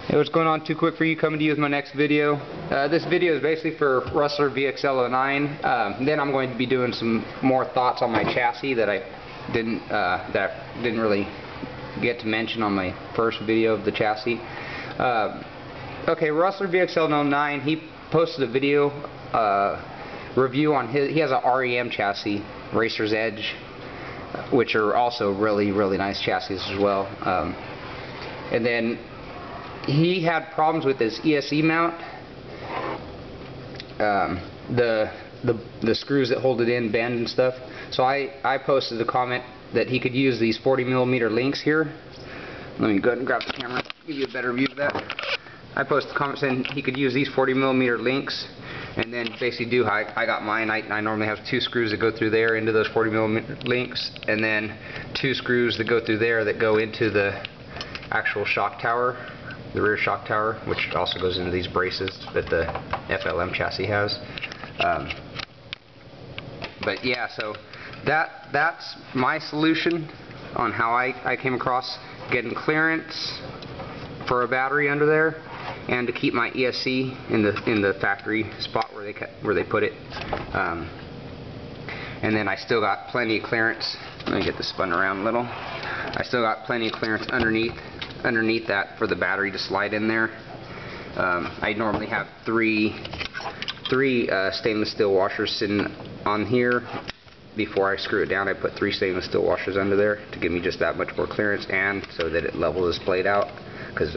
Hey, what's going on? 2cwik4u coming to you with my next video. This video is basically for Rustler VXL09. Then I'm going to be doing some more thoughts on my chassis that I didn't really get to mention on my first video of the chassis. Okay, Rustler VXL09, he posted a video review on he has a REM chassis, Racer's Edge, which are also really nice chassis as well. And then he had problems with his ESC mount. The screws that hold it in bend and stuff. So I posted a comment that he could use these 40mm links here. Let me go ahead and grab the camera, give you a better view of that. I posted a comment saying he could use these 40mm links, and then basically do how I got mine. I normally have 2 screws that go through there into those 40mm links, and then 2 screws that go through there that go into the actual shock tower, the rear shock tower, which also goes into these braces that the FLM chassis has. But yeah, so that's my solution on how I came across getting clearance for a battery under there, and to keep my ESC in the factory spot where they put it. And then I still got plenty of clearance. Let me get this spun around a little. I still got plenty of clearance underneath that for the battery to slide in there. I normally have three stainless steel washers sitting on here. Before I screw it down, I put 3 stainless steel washers under there to give me just that much more clearance, and so that it levels this plate out, because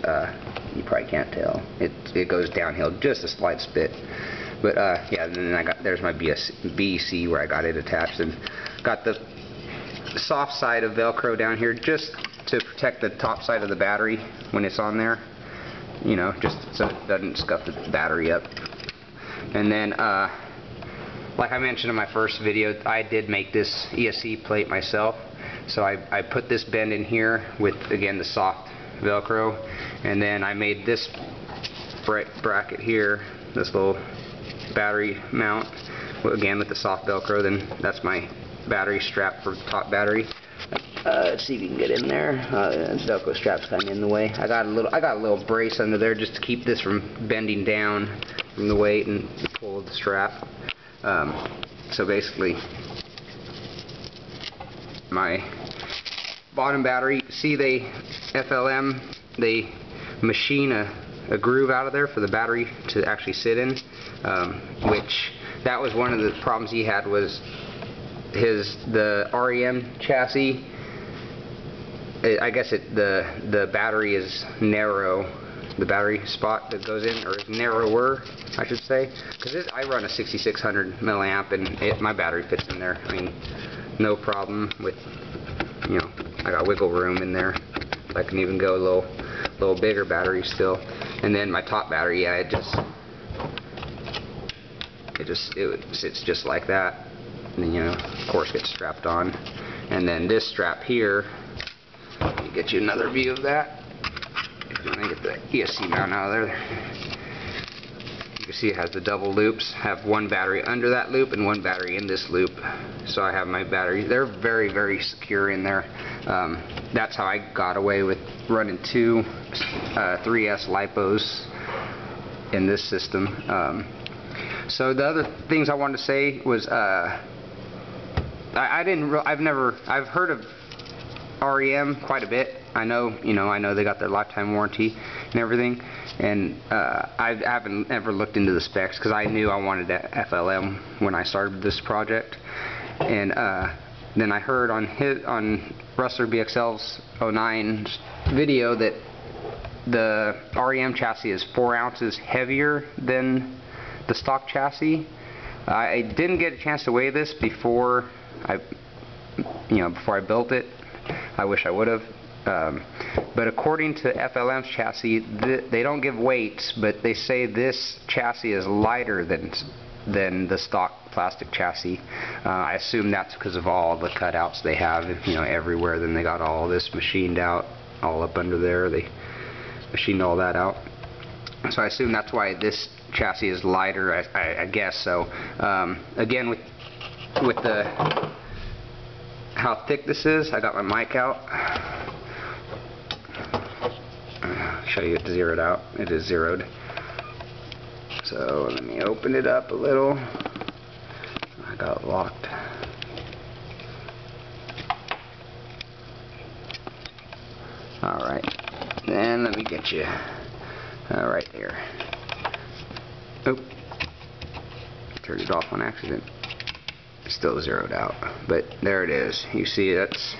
you probably can't tell. It goes downhill just a slight bit. But yeah, and then there's my BC where I got it attached, and got the soft side of Velcro down here just to protect the top side of the battery when it's on there, you know, just so it doesn't scuff the battery up. And then like I mentioned in my first video, I did make this ESC plate myself. So I put this bend in here with, again, the soft Velcro, and then I made this bracket here, this little battery mount, again with the soft Velcro. Then that's my battery strap for the top battery. Let's see if you can get in there. The Velcro strap's kind of in the way. I got a little brace under there just to keep this from bending down from the weight and the pull of the strap. So basically, my bottom battery, see, FLM, they machine a groove out of there for the battery to actually sit in, which that was one of the problems he had, was the REM chassis. I guess the battery is narrow. The battery spot that goes in, or is narrower, I should say, because I run a 6600 milliamp, and my battery fits in there. I mean, no problem with, you know, I got wiggle room in there. I can even go a little bigger battery still. And then my top battery, yeah, it sits just like that. And then, you know, of course, gets strapped on. And then this strap here, let me get you another view of that. When I get the ESC mount out of there, you can see it has the double loops. Have one battery under that loop and one battery in this loop. So I have my batteries. They're very secure in there. That's how I got away with running 2 3S lipos in this system. So the other things I wanted to say was I've heard of REM quite a bit. I know they got their lifetime warranty and everything, and I haven't ever looked into the specs because I knew I wanted a FLM when I started this project. And then I heard on Rustler VXL's 09's video that the REM chassis is 4 ounces heavier than the stock chassis. I didn't get a chance to weigh this before I built it. I wish I would have. But according to FLM's chassis, they don't give weights, but they say this chassis is lighter than the stock plastic chassis. I assume that's because of all the cutouts they have, you know, everywhere. Then they got all this machined out, all up under there. They machined all that out. So I assume that's why this chassis is lighter. I guess so. Again, with how thick this is, I got my mic out. show you it's zeroed out. It is zeroed. So let me open it up a little. I got locked. Alright, then let me get you right there. Oop. Turned it off on accident. Still zeroed out, but there it is. You see that's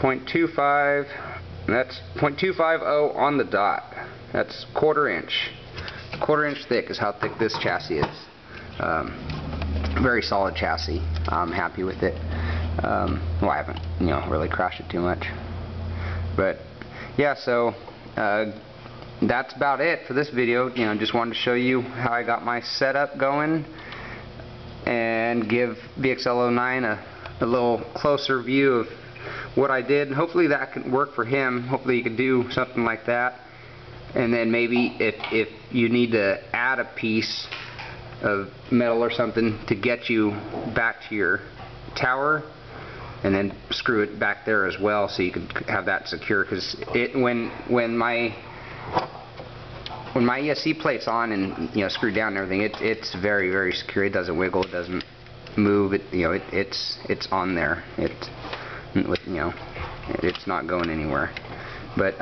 0.25, that's 0.250 on the dot. That's quarter inch thick is how thick this chassis is. Very solid chassis. I'm happy with it. Well, I haven't really crashed it too much, but yeah, so that's about it for this video. Just wanted to show you how I got my setup going and give VXL09 a little closer view of what I did. Hopefully that can work for him. Hopefully you can do something like that. And then maybe if you need to add a piece of metal or something to get you back to your tower, and then screw it back there as well, so you can have that secure. Because when my ESC plate's on and screwed down and everything, it's very, very secure. It doesn't wiggle, it doesn't move. It's on there. It's not going anywhere. But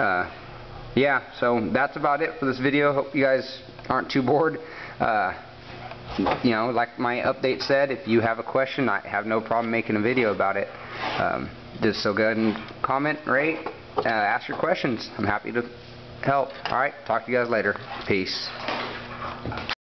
yeah, so that's about it for this video. Hope you guys aren't too bored. Like my update said, if you have a question, I have no problem making a video about it. Just so go ahead and comment, rate, ask your questions. I'm happy to help. Alright, talk to you guys later. Peace.